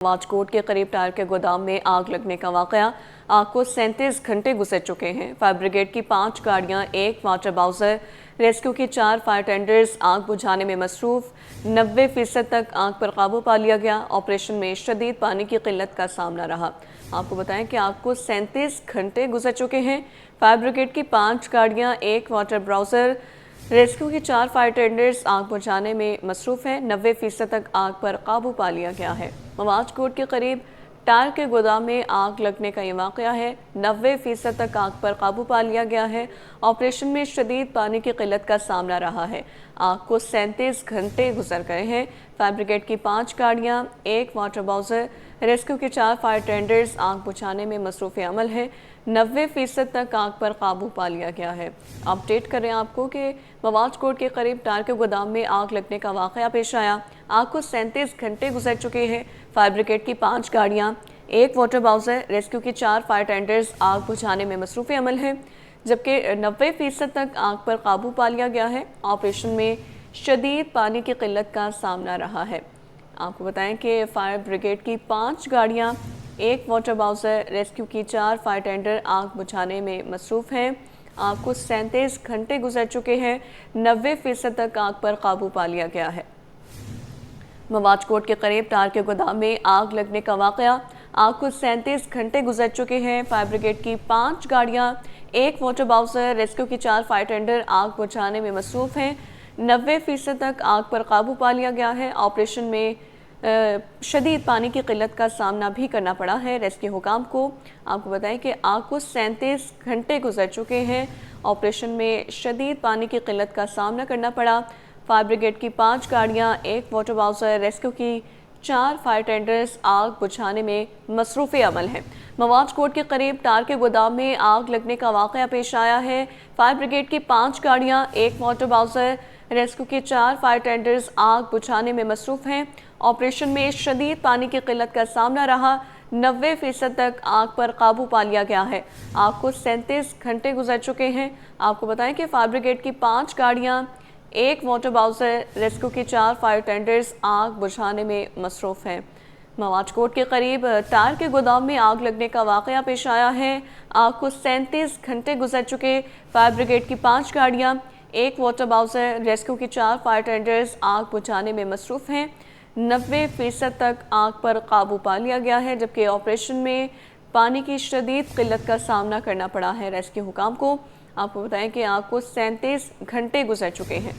वाजकोट के करीब टायर के गोदाम में आग लगने का वाकया। आग को 37 घंटे गुजर चुके हैं। फायर ब्रिगेड की 5 गाड़ियां, 1 वाटर बाउजर, रेस्क्यू की 4 फायर टेंडर्स आग बुझाने में मसरूफ। 90% तक आग पर काबू पा लिया गया। ऑपरेशन में शदीद पानी की किल्लत का सामना रहा। आपको बताएं कि आग को 37 घंटे गुजर चुके हैं। फायर ब्रिगेड की 5 गाड़ियां, 1 वाटर बाउजर, रेस्क्यू की 4 फायर टेंडर्स आग बुझाने में मसरूफ हैं। 90% तक आग पर काबू पा लिया गया है। वाजकोट के करीब टायर के गोदाम में आग लगने का ये वाकया है। 90% तक आग पर काबू पा लिया गया है। ऑपरेशन में शदीद पानी की किल्लत का सामना रहा है। आग को 37 घंटे गुजर गए हैं। फायर ब्रिगेड की 5 गाड़ियां, 1 वाटर बाउजर, रेस्क्यू के 4 फायर टेंडर्स आग बुझाने में मसरूफ अमल है। 90% तक आग पर काबू पा लिया गया है। अपडेट करें आपको कि वाजकोट के करीब टायर के गोदाम में आग लगने का वाकया पेश आया। आग को 37 घंटे गुजर चुके हैं। फायर ब्रिगेड की 5 गाड़ियां, 1 वाटर बाउजर, रेस्क्यू की 4 फायर टेंडर्स आग बुझाने में मसरूफ अमल है, जबकि 90% तक आग पर काबू पा लिया गया है। ऑपरेशन में शदीद पानी की किल्लत का सामना रहा है। आपको बताएं कि फायर ब्रिगेड की 5 गाड़ियां, 1 वाटर बाउजर, रेस्क्यू की 4 फायर टेंडर आग बुझाने में मसरूफ हैं। आग को 37 घंटे गुजर चुके हैं। 90% तक आग पर काबू पा लिया गया है। वाजकोट के करीब टायर के गोदाम में आग लगने का वाकया। आग को 37 घंटे गुजर चुके हैं। फायर ब्रिगेड की 5 गाड़ियां, 1 वाटर बाउजर, रेस्क्यू की 4 फायर टेंडर आग बुझाने में मसरूफ हैं। 90% तक आग पर काबू पा लिया गया है। ऑपरेशन में शदीद पानी की किल्लत का सामना भी करना पड़ा है रेस्क्यू हुकाम को। आपको बताएं कि आग को 37 घंटे गुजर चुके हैं। ऑपरेशन में शदीद पानी की किल्लत का सामना करना पड़ा। फायर ब्रिगेड की 5 गाड़ियां, 1 वाटर बाउजर, रेस्क्यू की 4 फायर टेंडर्स आग बुझाने में मसरूफ अमल है। वाजकोट के करीब टायर के गोदाम में आग लगने का वाकया पेश आया है। फायर ब्रिगेड की 5 गाड़ियां, 1 वाटर बाउजर, रेस्क्यू के 4 फायर टेंडर्स आग बुझाने में मसरूफ हैं। ऑपरेशन में शदीद पानी की किल्लत का सामना रहा। 90% तक आग पर काबू पा लिया गया है। आग को 37 घंटे गुजर चुके हैं। आपको बताएं कि फायर ब्रिगेड की 5 गाड़ियां, 1 वाटर बाउजर, रेस्क्यू की 4 फायर टेंडर्स आग बुझाने में मसरूफ हैं। वाजकोट के करीब टायर के गोदाम में आग लगने का वाकया पेश आया है। आग को 37 घंटे गुजर चुके। फायर ब्रिगेड की 5 गाड़ियां, 1 वाटर बाउजर, रेस्क्यू की 4 फायर टेंडर्स आग बुझाने में मसरूफ हैं। 90% तक आग पर काबू पा लिया गया है, जबकि ऑपरेशन में पानी की शदीद किल्लत का सामना करना पड़ा है रेस्क्यू हुकाम को। आपको बताएं कि आग को 37 घंटे गुजर चुके हैं।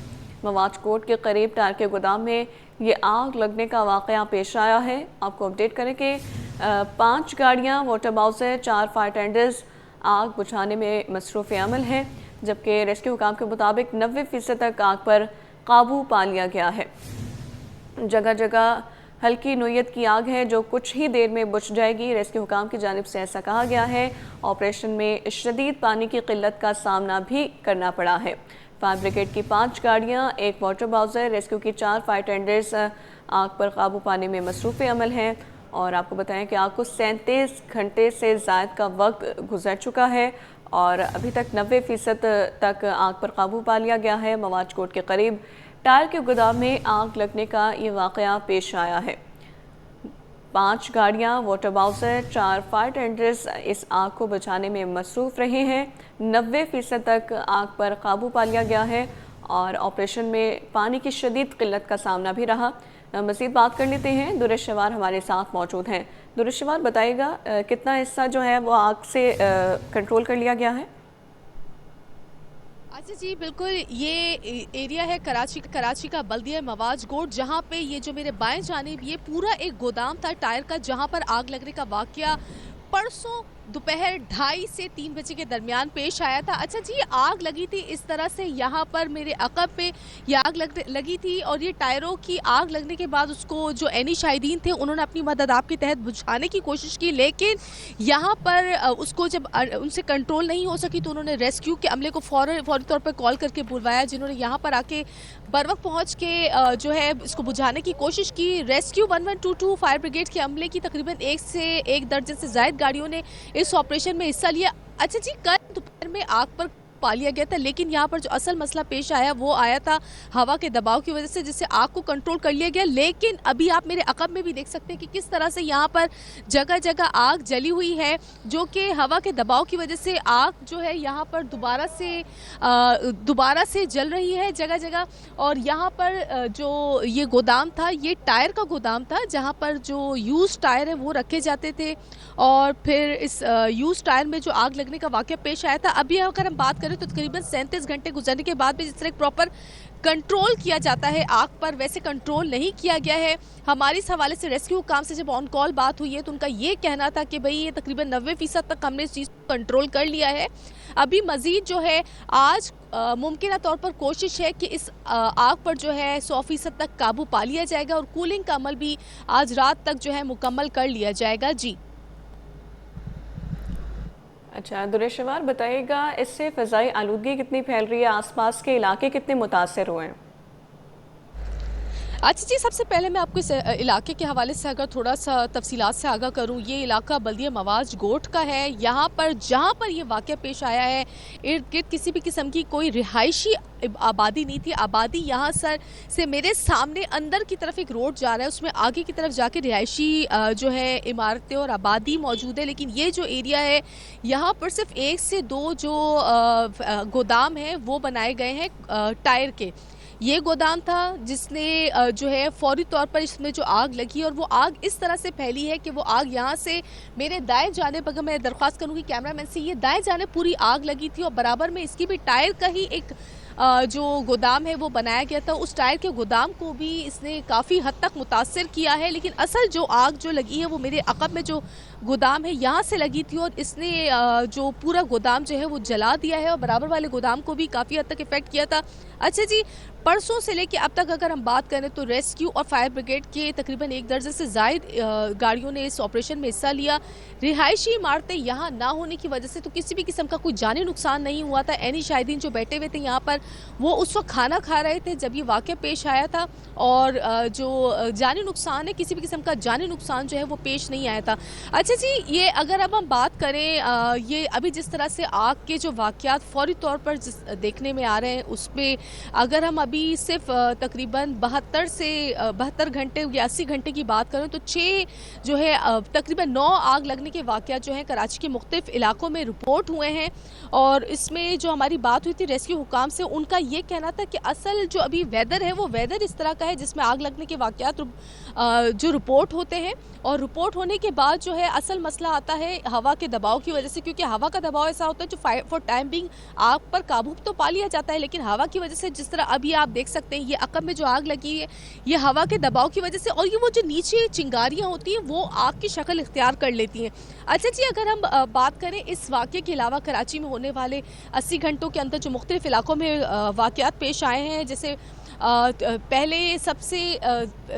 वाजकोट के करीब टायर के गोदाम में ये आग लगने का वाकया पेश आया है। आपको अपडेट करें कि 5 गाड़ियां, वाटर बाउजर, 4 फायर टेंडर्स आग बुझाने में मसरूफ अमल है, जबकि रेस्क्यू हुकाम के मुताबिक 90% तक आग पर काबू पा लिया गया है। जगह जगह हल्की नोयत की आग है जो कुछ ही देर में बुझ जाएगी। रेस्क्यू हुकाम की जानिब से ऐसा कहा गया है। ऑपरेशन में शदीद पानी की किल्लत का सामना भी करना पड़ा है। फायर ब्रिगेड की 5 गाड़ियां, 1 वाटर बाउजर, रेस्क्यू की 4 फायर टेंडर्स आग पर काबू पाने में मसरूफ अमल हैं। और आपको बताएं कि आग को 37 घंटे से ज़ायद का वक्त गुजर चुका है और अभी तक 90% तक आग पर काबू पा लिया गया है। वाजकोट के करीब टायर के गोदाम में आग लगने का ये वाकया पेश आया है। 5 गाड़ियां, वाटर बाउजर, 4 फायर टेंडर्स इस आग को बुझाने में मसरूफ रहे हैं। 90% तक आग पर काबू पा लिया गया है और ऑपरेशन में पानी की शदीद किल्लत का सामना भी रहा। मज़ीद बात कर लेते हैं, दुरुशवार हमारे साथ मौजूद हैं। दुरुशवार बताइएगा कितना हिस्सा जो है वो आग से कंट्रोल कर लिया गया है? अच्छा जी, बिल्कुल ये एरिया है कराची का बल्दिया वाजकोट, जहाँ पे ये जो मेरे बाएं जानिब ये पूरा एक गोदाम था टायर का, जहाँ पर आग लगने का वाकया परसों दोपहर 2:30 से 3 बजे के दरमियान पेश आया था। अच्छा जी, ये आग लगी थी इस तरह से, यहाँ पर मेरे अकब पे ये आग लगी थी और ये टायरों की आग लगने के बाद उसको जो एनी शाहिदीन थे उन्होंने अपनी मदद आपके तहत बुझाने की कोशिश की, लेकिन यहाँ पर उसको जब उनसे कंट्रोल नहीं हो सकी तो उन्होंने रेस्क्यू के अमले को फौरी तौर पर कॉल करके बुलवाया, जिन्होंने यहाँ पर आके बर वक्त पहुँच के जो है इसको बुझाने की कोशिश की। रेस्क्यू 1122 फायर ब्रिगेड के अमले की तकरीबन 1 से 1 दर्जन से ज़ायद गाड़ियों ने इस ऑपरेशन में हिस्सा लिया। अच्छा जी, कल दोपहर में आग पर पा लिया गया था, लेकिन यहाँ पर जो असल मसला पेश आया वो आया था हवा के दबाव की वजह से, जिससे आग को कंट्रोल कर लिया गया। लेकिन अभी आप मेरे अक़ब में भी देख सकते हैं कि किस तरह से यहाँ पर जगह जगह आग जली हुई है, जो कि हवा के दबाव की वजह से आग जो है यहाँ पर दोबारा से जल रही है जगह जगह। और यहाँ पर जो ये गोदाम था, ये टायर का गोदाम था, जहाँ पर जो यूज़ टायर है वो रखे जाते थे, और फिर इस यूज़ टायर में जो आग लगने का वाक़या पेश आया था। अभी अगर हम बात करें तो तकरीबन 37 घंटे गुजरने के बाद भी जिस तरह एक प्रॉपर कंट्रोल किया जाता है आग पर, वैसे कंट्रोल नहीं किया गया है। हमारी इस हवाले से रेस्क्यू काम से जब ऑन कॉल बात हुई है तो उनका ये कहना था कि भाई ये तकरीबन 90% तक हमने इस चीज़ को कंट्रोल कर लिया है। अभी मज़ीद जो है आज मुमकिन तौर पर कोशिश है कि इस आग पर जो है 100% तक काबू पा लिया जाएगा, और कूलिंग का अमल भी आज रात तक जो है मुकम्मल कर लिया जाएगा। जी अच्छा दुरेशवार बताइएगा, इससे फ़ज़ाई आलूदगी कितनी फैल रही है, आसपास के इलाके कितने मुतासर हुए हैं? अच्छा जी, सबसे पहले मैं आपको इस इलाके के हवाले से अगर थोड़ा सा तफसीलात से आगाह करूँ, ये इलाका बल्दिया मवाज गोट का है। यहाँ पर जहाँ पर ये वाक़या पेश आया है, इर्द गिर्द किसी भी किस्म की कोई रिहायशी आबादी नहीं थी। आबादी यहाँ से मेरे सामने अंदर की तरफ एक रोड जा रहा है, उसमें आगे की तरफ जाके रिहायशी जो है इमारतें और आबादी मौजूद है। लेकिन ये जो एरिया है, यहाँ पर सिर्फ 1 से 2 जो गोदाम हैं वो बनाए गए हैं टायर के। ये गोदाम था जिसने जो है फौरी तौर पर इसमें जो आग लगी, और वो आग इस तरह से फैली है कि वो आग यहाँ से मेरे दाएं जानिब, अगर मैं दरख्वास्त करूँगी कैमरामैन से, ये दाएं जानिब पूरी आग लगी थी, और बराबर में इसकी भी टायर का ही एक जो गोदाम है वो बनाया गया था। उस टायर के गोदाम को भी इसने काफ़ी हद तक मुतासर किया है। लेकिन असल जो आग जो लगी है वो मेरे अक़ब में जो गोदाम है यहाँ से लगी थी, और इसने जो पूरा गोदाम जो है वो जला दिया है, और बराबर वाले गोदाम को भी काफ़ी हद तक इफ़ेक्ट किया था। अच्छा जी, परसों से लेके अब तक अगर हम बात करें तो रेस्क्यू और फायर ब्रिगेड के तकरीबन 1 दर्जन से ज़ायद गाड़ियों ने इस ऑपरेशन में हिस्सा लिया। रिहायशी इमारतें यहाँ ना होने की वजह से तो किसी भी किस्म का कोई जानी नुकसान नहीं हुआ था। ऐनी शाहिदीन जो बैठे हुए थे यहाँ पर, वो उस वक्त खाना खा रहे थे जब ये वाक़या पेश आया था, और जो जानी नुकसान है, किसी भी किस्म का जानी नुकसान जो है वो पेश नहीं आया था। अच्छा जी, ये अगर अब हम बात करें, ये अभी जिस तरह से आग के जो वाक़यात फ़ौरी तौर पर देखने में आ रहे हैं, उसमें अगर हम अभी सिर्फ तकरीबन 72 घंटे या 80 घंटे की बात करें तो 6 जो है तकरीबन 9 आग लगने के वाक़यात जो हैं कराची के मुख्तलिफ इलाकों में रिपोर्ट हुए हैं। और इसमें जो हमारी बात हुई थी रेस्क्यू हुकाम से, उनका ये कहना था कि असल जो अभी वेदर है वो वेदर इस तरह का है जिसमें आग लगने के वाक़यात जो रिपोर्ट होते हैं, और रिपोर्ट होने के बाद जो है असल मसला आता है हवा के दबाव की वजह से, क्योंकि हवा का दबाव ऐसा होता है जो फॉर टाइम बिंग आग पर काबू तो पा लिया जाता है, लेकिन हवा की वजह से, जिस तरह अभी आप देख सकते हैं ये अक़ब में जो आग लगी है, ये हवा के दबाव की वजह से, और ये वो जो नीचे चिंगारियाँ होती हैं वो आग की शक्ल इख्तियार कर लेती हैं। अच्छा जी, अगर हम बात करें इस वाक़े के अलावा कराची में होने वाले 80 घंटों के अंदर जो मुख्तलिफ इलाकों में वाक़यात पेश आए हैं, जैसे पहले सबसे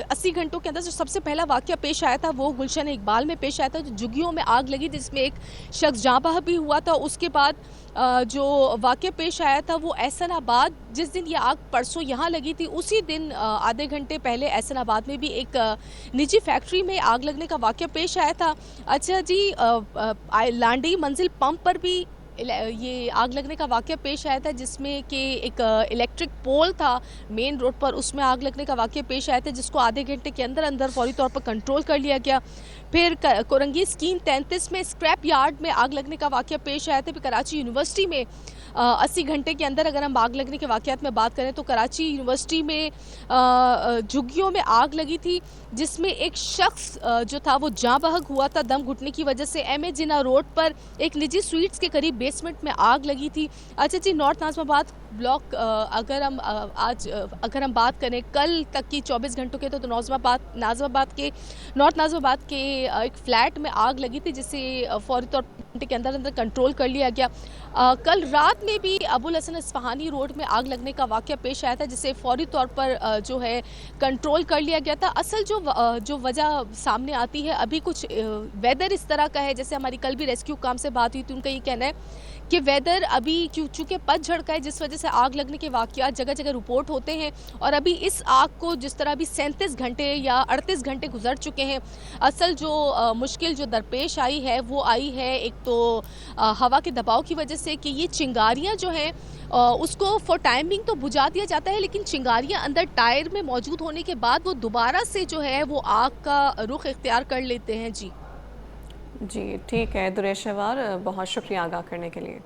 80 घंटों के अंदर जो सबसे पहला वाक़या पेश आया था वो गुलशन इकबाल में पेश आया था, जो झुग्गियों में आग लगी जिसमें एक शख्स जाँ बहक भी हुआ था। उसके बाद जो वाक़या पेश आया था वो एहसनाबाद, जिस दिन ये आग परसों यहाँ लगी थी उसी दिन आधे घंटे पहले एहसनाबाद में भी एक निजी फैक्ट्री में आग लगने का वाक़या पेश आया था। अच्छा जी, लांडी मंजिल पंप पर भी ये आग लगने का वाक़या पेश आया था, जिसमें कि एक इलेक्ट्रिक पोल था मेन रोड पर, उसमें आग लगने का वाक़या पेश आया था, जिसको आधे घंटे के अंदर अंदर फौरी तौर पर कंट्रोल कर लिया गया। फिर कोरंगी स्कीम 33 में स्क्रैप यार्ड में आग लगने का वाक़या पेश आया था। फिर कराची यूनिवर्सिटी में 80 घंटे के अंदर अगर हम आग लगने के वाक़यात में बात करें तो कराची यूनिवर्सिटी में झुग्गियों में आग लगी थी, जिसमें एक शख्स जो था वो जाँ बहक हुआ था दम घुटने की वजह से। एम ए जिना रोड पर एक निजी स्वीट्स के करीब बेसमेंट में आग लगी थी। अच्छा जी, नॉर्थ नाज़िमाबाद ब्लॉक अगर हम बात करें कल तक की 24 घंटों के, तो नाज़िमाबाद के नॉर्थ नाज़िमाबाद के एक फ्लैट में आग लगी थी, जिसे फौरी तौर पर के अंदर कंट्रोल कर लिया गया। कल रात में भी अबुल हसन इस्फहानी रोड में आग लगने का वाक़या पेश आया था, जिसे फौरी तौर पर जो है कंट्रोल कर लिया गया था। असल जो वजह सामने आती है, अभी कुछ वेदर इस तरह का है, जैसे हमारी कल भी रेस्क्यू काम से बात हुई थी, उनका ये कहना है कि वेदर अभी चूँकि पतझड़ का है, जिस वजह से आग लगने के वाक़यात जगह जगह रिपोर्ट होते हैं, और अभी इस आग को जिस तरह अभी 37 घंटे या 38 घंटे गुजर चुके हैं, असल जो मुश्किल जो दरपेश आई है वो आई है एक تو ہوا کے دباؤ کی وجہ سے کہ یہ چنگاریاں جو ہیں اس کو فور ٹائمنگ تو بجھا دیا جاتا ہے، لیکن چنگاریاں اندر ٹائر میں موجود ہونے کے بعد وہ دوبارہ سے جو ہے وہ آگ کا رخ اختیار کر لیتے ہیں۔ جی جی ٹھیک ہے دریش شہوار، بہت شکریہ آگاہ کرنے کے لیے۔